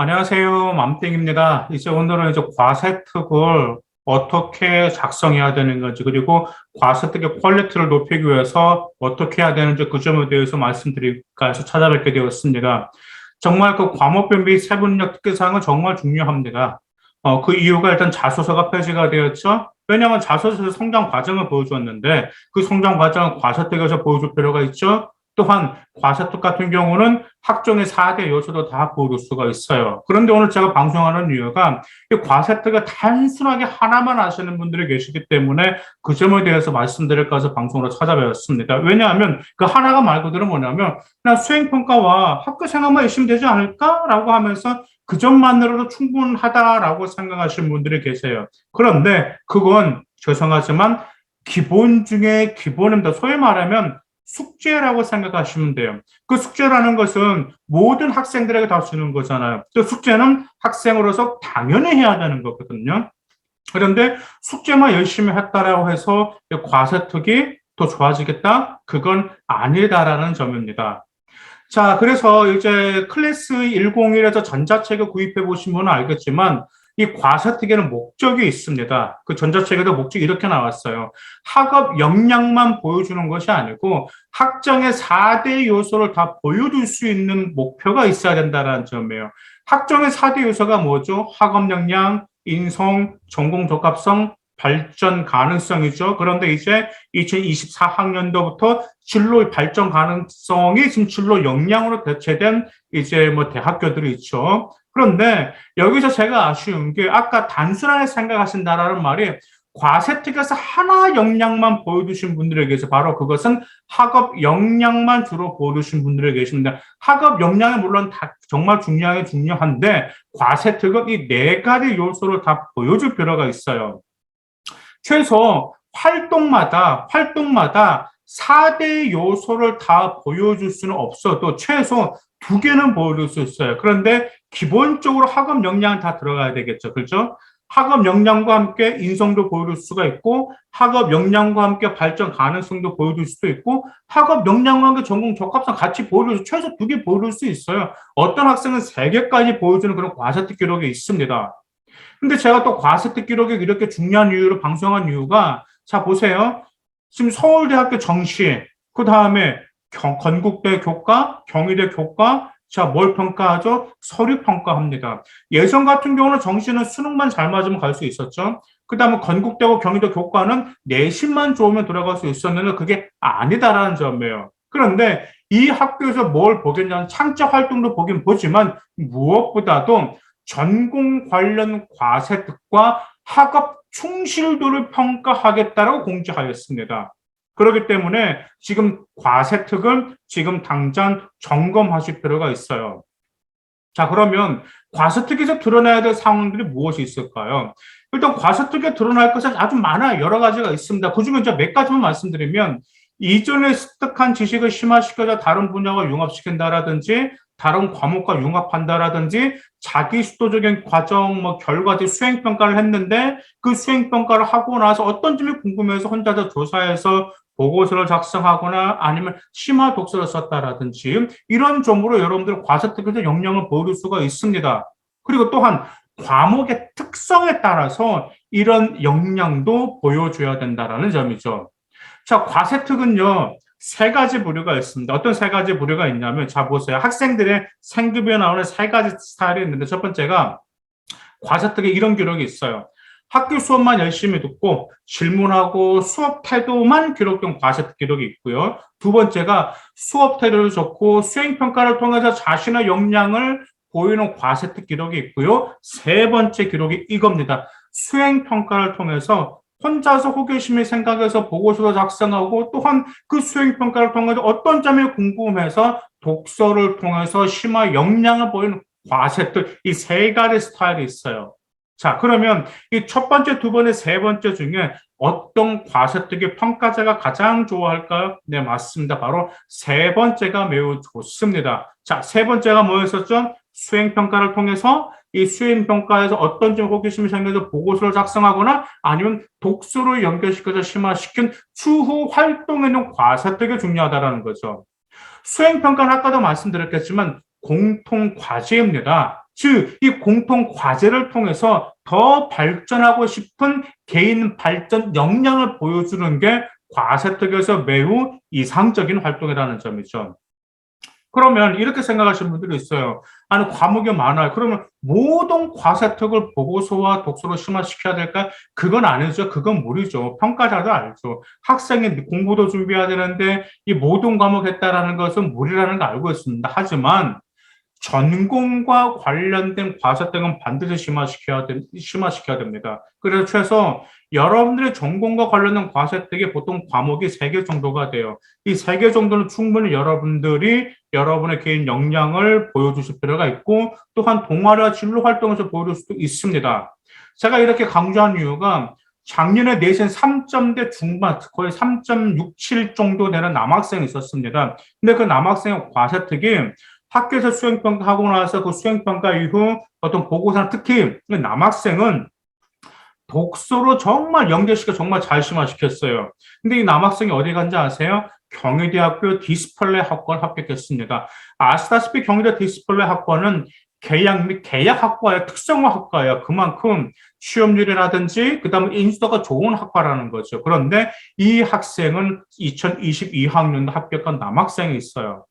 안녕하세요. 맘땡입니다. 오늘은 과세특을 어떻게 작성해야 되는 건지, 그리고 과세특의 퀄리티를 높이기 위해서 어떻게 해야 되는지 그 점에 대해서 말씀드릴까 해서 찾아뵙게 되었습니다. 정말 그 과목별 및 세분력 특기사항은 정말 중요합니다. 그 이유가 일단 자소서가 표시가 되었죠. 왜냐하면 자소서에서 성장 과정을 보여주었는데 그 성장 과정을 과세특에서 보여줄 필요가 있죠. 또한 과세특 같은 경우는 학종의 4대 요소도 다 보여줄 수가 있어요. 그런데 오늘 제가 방송하는 이유가 이 과세특을 단순하게 하나만 아시는 분들이 계시기 때문에 그 점에 대해서 말씀드릴까 해서 방송으로 찾아뵈었습니다. 왜냐하면 그 하나가 말 그대로 뭐냐면 그냥 수행평가와 학교 생활만 있으면 되지 않을까라고 하면서 그 점만으로도 충분하다라고 생각하시는 분들이 계세요. 그런데 그건 죄송하지만 기본 중에 기본입니다. 소위 말하면 숙제라고 생각하시면 돼요. 그 숙제라는 것은 모든 학생들에게 다 주는 거잖아요. 또 숙제는 학생으로서 당연히 해야 되는 거거든요. 그런데 숙제만 열심히 했다라고 해서 과세특이 더 좋아지겠다? 그건 아니다라는 점입니다. 자, 그래서 클래스 101에서 전자책을 구입해 보신 분은 알겠지만 이 과세특에는 목적이 있습니다. 그 전자책에도 목적이 이렇게 나왔어요. 학업 역량만 보여주는 것이 아니고 학정의 4대 요소를 다 보여줄 수 있는 목표가 있어야 된다는 점이에요. 학정의 4대 요소가 뭐죠? 학업 역량, 인성, 전공 적합성, 발전 가능성이죠. 그런데 2024학년도부터 진로 발전 가능성이 지금 진로 역량으로 대체된 대학교들이 있죠. 그런데 여기서 제가 아쉬운 게 아까 단순하게 생각하신다라는 말이 과세특에서 하나 역량만 보여주신 분들에 계서 바로 그것은 학업 역량만 주로 보여주신 분들에 계십니다. 학업 역량이 물론 다 정말 중요한데 과세특은 이 네 가지 요소를 다 보여줄 필요가 있어요. 최소 활동마다 4대 요소를 다 보여줄 수는 없어도 최소 두 개는 보여줄 수 있어요. 그런데 기본적으로 학업 역량은 다 들어가야 되겠죠. 그렇죠? 학업 역량과 함께 인성도 보여줄 수가 있고 학업 역량과 함께 발전 가능성도 보여줄 수도 있고 학업 역량과 함께 전공 적합성 같이 보여줄 최소 두 개 보여줄 수 있어요. 어떤 학생은 세 개까지 보여주는 그런 과세특 기록이 있습니다. 근데 제가 또 과세특 기록이 이렇게 중요한 이유로 방송한 이유가 자 보세요. 지금 서울대학교 정시, 그 다음에 건국대 교과, 경희대 교과, 자, 뭘 평가하죠? 서류 평가합니다. 예전 같은 경우는 정시는 수능만 잘 맞으면 갈 수 있었죠. 그 다음에 건국대고 경희대 교과는 내신만 좋으면 들어갈 수 있었는데 그게 아니다라는 점이에요. 그런데 이 학교에서 뭘 보겠냐면 창작 활동도 보긴 보지만 무엇보다도 전공 관련 과세특과 학업 충실도를 평가하겠다라고 공지하였습니다. 그렇기 때문에 지금 과세특은 지금 당장 점검하실 필요가 있어요. 자, 그러면 과세특에서 드러나야 될 상황들이 무엇이 있을까요? 일단 과세특에 드러날 것은 아주 많아요. 여러 가지가 있습니다. 그중에 이제 몇 가지만 말씀드리면 이전에 습득한 지식을 심화시켜서 다른 분야와 융합시킨다라든지 다른 과목과 융합한다라든지 자기 수도적인 과정, 결과들 수행평가를 했는데 그 수행평가를 하고 나서 어떤 점이 궁금해서 혼자서 조사해서 보고서를 작성하거나 아니면 심화 독서를 썼다라든지 이런 점으로 여러분들 과세특에서 역량을 보여줄 수가 있습니다. 그리고 또한 과목의 특성에 따라서 이런 역량도 보여줘야 된다라는 점이죠. 자, 과세특은요, 세 가지 부류가 있습니다. 어떤 세 가지 부류가 있냐면, 자, 보세요. 학생들의 생급에 나오는 세 가지 스타일이 있는데, 첫 번째가 과세특에 이런 기록이 있어요. 학교 수업만 열심히 듣고 질문하고 수업 태도만 기록된 과세특 기록이 있고요. 두 번째가 수업 태도를 좋고 수행평가를 통해서 자신의 역량을 보이는 과세특 기록이 있고요. 세 번째 기록이 이겁니다. 수행평가를 통해서 혼자서 호기심이 생각해서 보고서도 작성하고 또한 그 수행평가를 통해서 어떤 점이 궁금해서 독서를 통해서 심화 역량을 보이는 과세특 이 세 가지 스타일이 있어요. 자, 그러면 이 첫 번째, 두 번째, 세 번째 중에 어떤 과세특의 평가자가 가장 좋아할까요? 네, 맞습니다. 바로 세 번째가 매우 좋습니다. 자, 세 번째가 뭐였었죠? 수행평가를 통해서 이 수행평가에서 어떤 점 호기심이 생겨서 보고서를 작성하거나 아니면 독서를 연결시켜서 심화시킨 추후 활동에는 과세특이 중요하다는 거죠. 수행평가는 아까도 말씀드렸겠지만 공통 과제입니다. 즉, 이 공통 과제를 통해서 더 발전하고 싶은 개인 발전 역량을 보여주는 게 과세특에서 매우 이상적인 활동이라는 점이죠. 그러면 이렇게 생각하시는 분들이 있어요. 아니, 과목이 많아요. 그러면 모든 과세특을 보고서와 독서로 심화시켜야 될까? 그건 아니죠. 그건 무리죠. 평가자도 알죠. 학생이 공부도 준비해야 되는데 이 모든 과목 했다라는 것은 무리라는 거 알고 있습니다. 하지만 전공과 관련된 과세 등은 반드시 심화시켜야 됩니다. 그래서 최소 여러분들의 전공과 관련된 과세 등이 보통 과목이 3개 정도가 돼요. 이 3개 정도는 충분히 여러분들이 여러분의 개인 역량을 보여주실 필요가 있고, 또한 동아리와 진로 활동에서 보여줄 수도 있습니다. 제가 이렇게 강조한 이유가 작년에 내신 3점대 중반, 거의 3.67 정도 되는 남학생이 있었습니다. 근데 그 남학생의 과세특이 학교에서 수행평가 하고 나서 그 수행평가 이후 어떤 보고서나 특히 남학생은 독서로 정말 연계시켜 정말 잘 심화시켰어요. 근데 이 남학생이 어디 간지 아세요? 경희대학교 디스플레이 학과를 합격했습니다. 아시다시피 경희대 디스플레이 학과는 계약 및 계약학과의 특성화 학과예요. 그만큼 취업률이라든지 그다음에 인수도가 좋은 학과라는 거죠. 그런데 이 학생은 2022학년도 합격한 남학생이 있어요.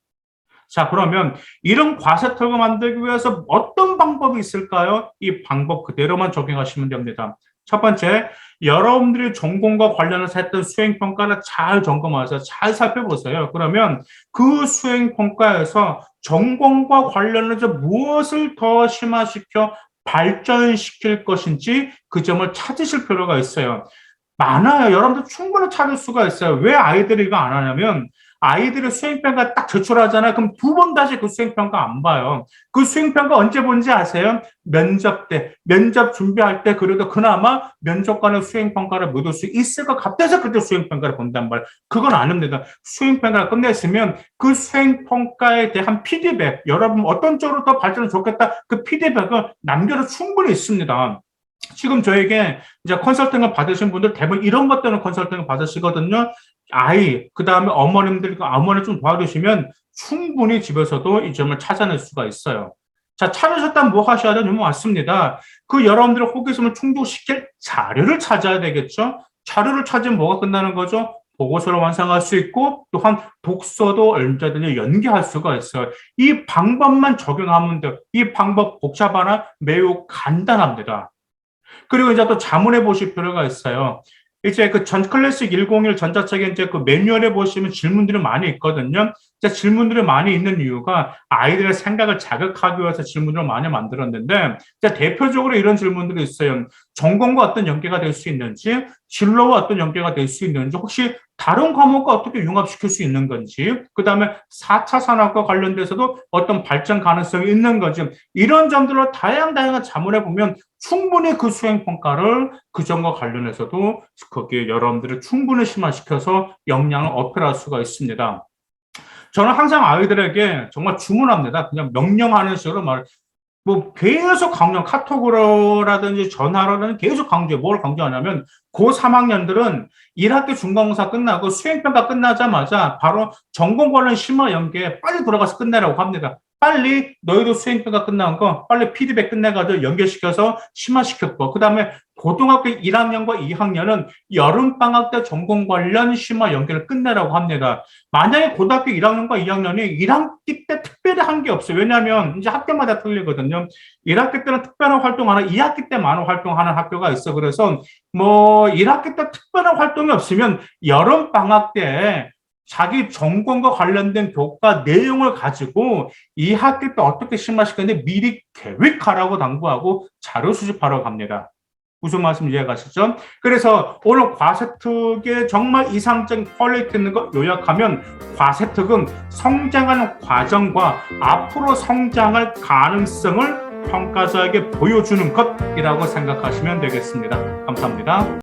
자, 그러면 이런 과세특을 만들기 위해서 어떤 방법이 있을까요? 이 방법 그대로만 적용하시면 됩니다. 첫 번째, 여러분들이 전공과 관련해서 했던 수행평가를 잘 점검해서 잘 살펴보세요. 그러면 그 수행평가에서 전공과 관련해서 무엇을 더 심화시켜 발전시킬 것인지 그 점을 찾으실 필요가 있어요. 많아요. 여러분들 충분히 찾을 수가 있어요. 왜 아이들이 이거 안 하냐면 아이들이 수행평가 딱 제출하잖아요. 그럼 2번 다시 그 수행평가 안 봐요. 그 수행평가 언제 본지 아세요? 면접 때, 면접 준비할 때 그래도 그나마 면접관의 수행평가를 묻을 수 있을 것 같아서 그때 수행평가를 본단 말이에요. 그건 아닙니다. 수행평가를 끝냈으면 그 수행평가에 대한 피드백, 여러분 어떤 쪽으로 더 발전이 좋겠다, 그 피드백을 남겨도 충분히 있습니다. 지금 저에게 이제 컨설팅을 받으신 분들 대부분 이런 것 때문에 컨설팅을 받으시거든요. 아이, 그 다음에 어머님들, 어머니 좀 도와주시면 충분히 집에서도 이 점을 찾아낼 수가 있어요. 자, 찾으셨다면 뭐 하셔야 되냐면 맞습니다. 그 여러분들의 호기심을 충족시킬 자료를 찾아야 되겠죠. 자료를 찾으면 뭐가 끝나는 거죠? 보고서를 완성할 수 있고 또한 독서도 얼마든지 연계할 수가 있어요. 이 방법만 적용하면 돼요. 이 방법 복잡하나 매우 간단합니다. 그리고 이제 또 자문해 보실 필요가 있어요. 이제 그 전 클래식 101 전자책에 이제 그 매뉴얼에 보시면 질문들이 많이 있거든요. 이제 질문들이 많이 있는 이유가 아이들의 생각을 자극하기 위해서 질문을 많이 만들었는데, 이제 대표적으로 이런 질문들이 있어요. 전공과 어떤 연계가 될 수 있는지, 진로와 어떤 연계가 될 수 있는지, 혹시 다른 과목과 어떻게 융합시킬 수 있는 건지, 그 다음에 4차 산업과 관련돼서도 어떤 발전 가능성이 있는 건지, 이런 점들로 다양한 자문해 보면 충분히 그 수행평가를 그 점과 관련해서도 거기에 여러분들을 충분히 심화시켜서 역량을 어필할 수가 있습니다. 저는 항상 아이들에게 정말 주문합니다. 그냥 명령하는 식으로 뭐 계속 강조, 카톡으로라든지 전화로는 계속 강조해. 뭘 강조하냐면 고 3학년들은 1학기 중간고사 끝나고 수행평가 끝나자마자 바로 전공 관련 심화 연계에 빨리 들어가서 끝내라고 합니다. 빨리 너희도 수행평가 끝난 거 빨리 피드백 끝내가지고 연결시켜서 심화시켰고, 그 다음에 고등학교 1학년과 2학년은 여름방학 때 전공 관련 심화 연계를 끝내라고 합니다. 만약에 고등학교 1학년과 2학년이 1학기 때 특별히 한 게 없어요. 왜냐하면 이제 학교마다 틀리거든요. 1학기 때는 특별한 활동하는, 2학기 때 많은 활동하는 학교가 있어. 그래서 뭐 1학기 때 특별한 활동이 없으면 여름방학 때 자기 전공과 관련된 교과 내용을 가지고 2학기 때 어떻게 심화시켰는지 미리 계획하라고 당부하고 자료 수집하라고 합니다. 무슨 말씀 이해가시죠? 그래서 오늘 과세특의 정말 이상적인 퀄리티 있는 거 요약하면 과세특은 성장하는 과정과 앞으로 성장할 가능성을 평가자에게 보여주는 것이라고 생각하시면 되겠습니다. 감사합니다.